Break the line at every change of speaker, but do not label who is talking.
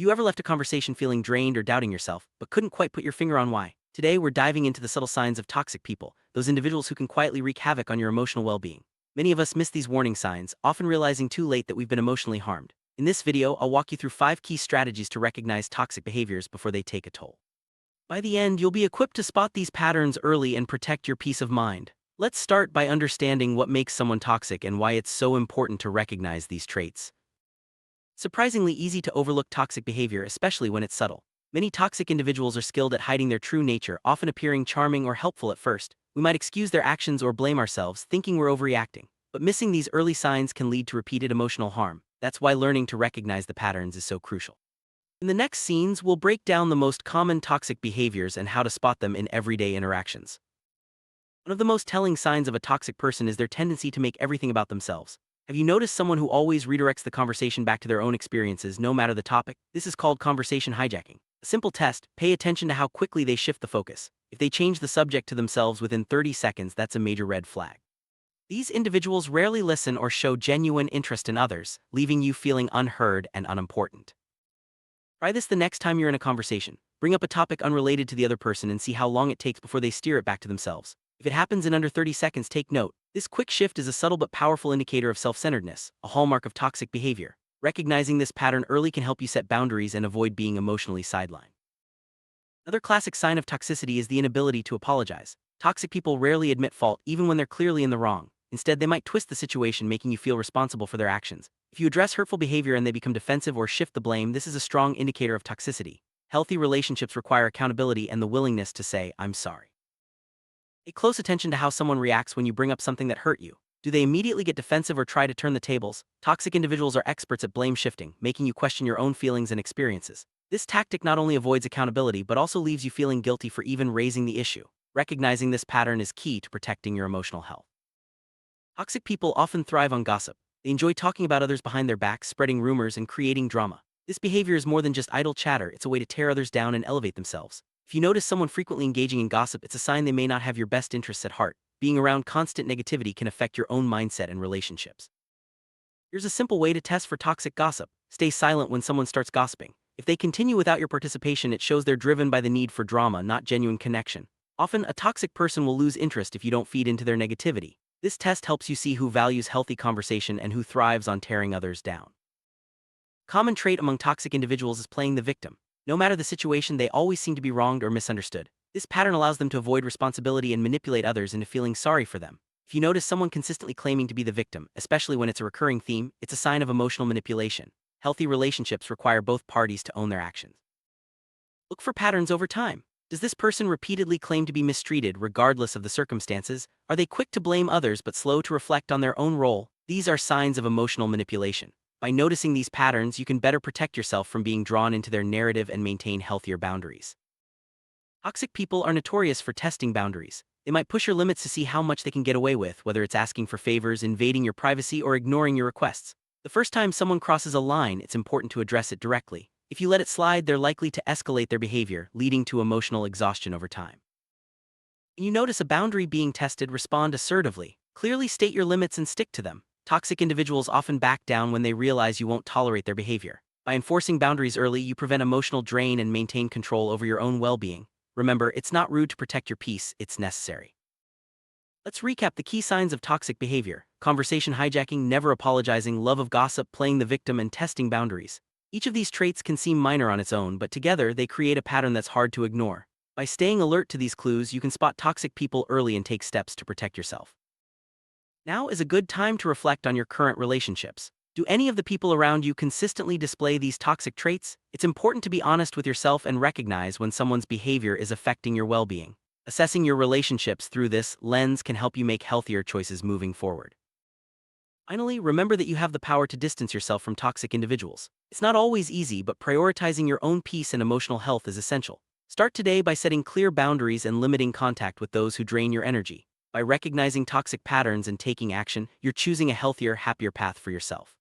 you ever left a conversation feeling drained or doubting yourself, but couldn't quite put your finger on why? Today, we're diving into the subtle signs of toxic people, those individuals who can quietly wreak havoc on your emotional well-being. Many of us miss these warning signs, often realizing too late that we've been emotionally harmed. In this video, I'll walk you through 5 key strategies to recognize toxic behaviors before they take a toll. By the end, you'll be equipped to spot these patterns early and protect your peace of mind. Let's start by understanding what makes someone toxic and why it's so important to recognize these traits. Surprisingly easy to overlook toxic behavior, especially when it's subtle. Many toxic individuals are skilled at hiding their true nature, often appearing charming or helpful at first. We might excuse their actions or blame ourselves, thinking we're overreacting. But missing these early signs can lead to repeated emotional harm. That's why learning to recognize the patterns is so crucial. In the next scenes, we'll break down the most common toxic behaviors and how to spot them in everyday interactions. One of the most telling signs of a toxic person is their tendency to make everything about themselves. Have you noticed someone who always redirects the conversation back to their own experiences, no matter the topic? This is called conversation hijacking. A simple test: pay attention to how quickly they shift the focus. If they change the subject to themselves within 30 seconds, that's a major red flag. These individuals rarely listen or show genuine interest in others, leaving you feeling unheard and unimportant. Try this the next time you're in a conversation. Bring up a topic unrelated to the other person and see how long it takes before they steer it back to themselves. If it happens in under 30 seconds, take note. This quick shift is a subtle but powerful indicator of self-centeredness, a hallmark of toxic behavior. Recognizing this pattern early can help you set boundaries and avoid being emotionally sidelined. Another classic sign of toxicity is the inability to apologize. Toxic people rarely admit fault, even when they're clearly in the wrong. Instead, they might twist the situation, making you feel responsible for their actions. If you address hurtful behavior and they become defensive or shift the blame, this is a strong indicator of toxicity. Healthy relationships require accountability and the willingness to say, "I'm sorry." Pay close attention to how someone reacts when you bring up something that hurt you. Do they immediately get defensive or try to turn the tables? Toxic individuals are experts at blame shifting, making you question your own feelings and experiences. This tactic not only avoids accountability but also leaves you feeling guilty for even raising the issue. Recognizing this pattern is key to protecting your emotional health. Toxic people often thrive on gossip. They enjoy talking about others behind their backs, spreading rumors, and creating drama. This behavior is more than just idle chatter, it's a way to tear others down and elevate themselves. If you notice someone frequently engaging in gossip, it's a sign they may not have your best interests at heart. Being around constant negativity can affect your own mindset and relationships. Here's a simple way to test for toxic gossip. Stay silent when someone starts gossiping. If they continue without your participation, it shows they're driven by the need for drama, not genuine connection. Often, a toxic person will lose interest if you don't feed into their negativity. This test helps you see who values healthy conversation and who thrives on tearing others down. Common trait among toxic individuals is playing the victim. No matter the situation, they always seem to be wronged or misunderstood. This pattern allows them to avoid responsibility and manipulate others into feeling sorry for them. If you notice someone consistently claiming to be the victim, especially when it's a recurring theme, it's a sign of emotional manipulation. Healthy relationships require both parties to own their actions. Look for patterns over time. Does this person repeatedly claim to be mistreated regardless of the circumstances? Are they quick to blame others but slow to reflect on their own role? These are signs of emotional manipulation. By noticing these patterns, you can better protect yourself from being drawn into their narrative and maintain healthier boundaries. Toxic people are notorious for testing boundaries. They might push your limits to see how much they can get away with, whether it's asking for favors, invading your privacy, or ignoring your requests. The first time someone crosses a line, it's important to address it directly. If you let it slide, they're likely to escalate their behavior, leading to emotional exhaustion over time. When you notice a boundary being tested, respond assertively. Clearly state your limits and stick to them. Toxic individuals often back down when they realize you won't tolerate their behavior. By enforcing boundaries early, you prevent emotional drain and maintain control over your own well-being. Remember, it's not rude to protect your peace, it's necessary. Let's recap the key signs of toxic behavior: conversation hijacking, never apologizing, love of gossip, playing the victim, and testing boundaries. Each of these traits can seem minor on its own, but together they create a pattern that's hard to ignore. By staying alert to these clues, you can spot toxic people early and take steps to protect yourself. Now is a good time to reflect on your current relationships. Do any of the people around you consistently display these toxic traits? It's important to be honest with yourself and recognize when someone's behavior is affecting your well-being. Assessing your relationships through this lens can help you make healthier choices moving forward. Finally, remember that you have the power to distance yourself from toxic individuals. It's not always easy, but prioritizing your own peace and emotional health is essential. Start today by setting clear boundaries and limiting contact with those who drain your energy. By recognizing toxic patterns and taking action, you're choosing a healthier, happier path for yourself.